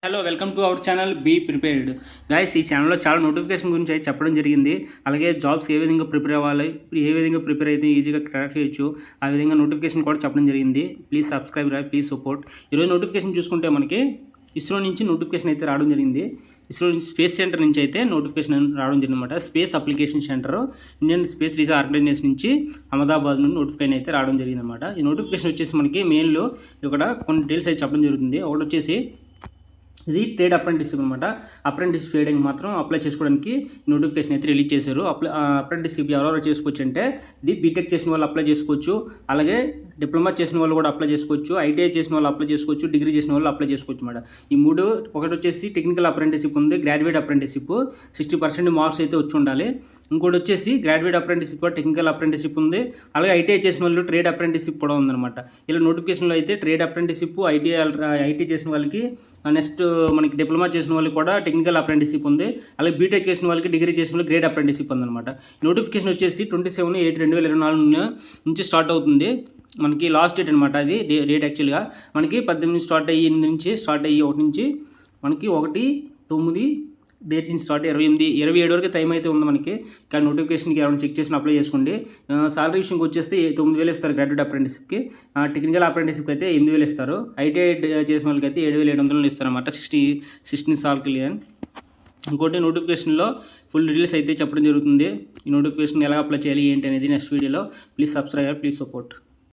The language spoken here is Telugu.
Hello welcome to our channel be prepared guys. ఈ ఛానల్లో చాలా నోటిఫికేషన్ గురించి అయితే చెప్పడం జరిగింది. అలాగే జాబ్స్ ఏ విధంగా ప్రిపేర్ అవ్వాలి, ఏ విధంగా ప్రిపేర్ అయితే ఈజీగా క్రాక్ చేయొచ్చు, ఆ విధంగా నోటిఫికేషన్ కూడా చెప్పడం జరిగింది. Please subscribe please support. ఈరోజు నోటిఫికేషన్ చూసుకుంటే మనకి ఇస్రో నుంచి నోటిఫికేషన్ అయితే రావడం జరిగింది. ఇస్రో నుంచి స్పేస్ సెంటర్ నుంచి అయితే నోటిఫికేషన్ రావడం జరిగింది అనమాట. Space application centre Indian space research organisation నుంచి అహ్మదాబాద్ నుండి నోటిఫికేషన్ అయితే రావడం జరిగింది అనమాట. ఈ నోటిఫికేషన్ వచ్చేసి మనకి మెయిన్లో ఇక్కడ కొన్ని డీటెయిల్స్ అయితే చెప్పడం జరుగుతుంది. ఒకటి వచ్చేసి ఇది ట్రేడ్ అప్రెంటిస్షిప్ అనమాట. అప్రెంటిస్షిప్ చేయడానికి మాత్రం అప్లై చేసుకోవడానికి నోటిఫికేషన్ అయితే రిలీజ్ చేశారు. అప్రెంటిస్షిప్ ఎవరెవరు చేసుకోవచ్చు అంటే ఇది బీటెక్ చేసిన వాళ్ళు అప్లై చేసుకోవచ్చు, అలాగే డిప్లొమా చేసిన వాళ్ళు కూడా అప్లై చేసుకోవచ్చు, ఐటీఐ చేసిన వాళ్ళు అప్లై చేసుకోవచ్చు, డిగ్రీ చేసిన వాళ్ళు అప్లై చేసుకోవచ్చు అనమాట. ఈ మూడు, ఒకటి వచ్చేసి టెక్నికల్ అప్రెంటిస్షిప్ ఉంది, గ్రాడ్యుయేట్ అప్రెంటిస్షిప్ 60% మార్క్స్ అయితే వచ్చి ఉండాలి. ఇంకోటి వచ్చేసి గ్రాడ్యుయేట్ అప్రెంటిస్షిప్, టెక్నికల్ అప్రెంటిస్షిప్ ఉంది, అలాగే ఐటీఐ చేసిన వాళ్ళు ట్రేడ్ అప్రెంటిస్షిప్ కూడా ఉందన్నమాట. ఇలా నోటిఫికేషన్లో అయితే ట్రేడ్ అప్రెంటిస్షిప్, ఐటీ చేసిన వాళ్ళకి, నెక్స్ట్ మనకి డిప్లొమా చేసిన వాళ్ళకి కూడా టెక్నికల్ అప్రెంటిస్షిప్ ఉంది, అలాగే బీటెక్ చేసిన వాళ్ళకి, డిగ్రీ చేసిన వాళ్ళకి గ్రేడ్ అప్రెంటిస్షిప్ ఉందన్నమాట. నోటిఫికేషన్ వచ్చేసి 27/8/2024 నుంచి స్టార్ట్ అవుతుంది. మనకి లాస్ట్ డేట్ అనమాట. అది డేట్ యాక్చువల్గా మనకి 18 స్టార్ట్ అయ్యి 8 నుంచి స్టార్ట్ అయ్యి 1 నుంచి మనకి 1/9 డేట్ నుంచి స్టార్ట్ 27 వరకు టైం అయితే ఉంది మనకి. కానీ నోటిఫికేషన్కి ఎవరైనా చెక్ చేసి అప్లై చేసుకోండి. సాలరీ విషయంకి వచ్చేస్తే 9,000 ఇస్తారు గ్రాడ్యుయేట్ అప్రెంటిస్కి, టెక్నికల్ అప్రెంటిస్కి అయితే 8,000 ఇస్తారు, ఐటీఐ చేసిన వాళ్ళకి అయితే 7,700 ఇస్తారు అనమాట. 16 సాలరీ. ఇంకోటి నోటిఫికేషన్లో ఫుల్ డీటెయిల్స్ అయితే చెప్పడం జరుగుతుంది. ఈ నోటిఫికేషన్ ఎలా అప్లై చేయాలి ఏంటి అనేది నెక్స్ట్ వీడియోలో. Please subscribe, please support.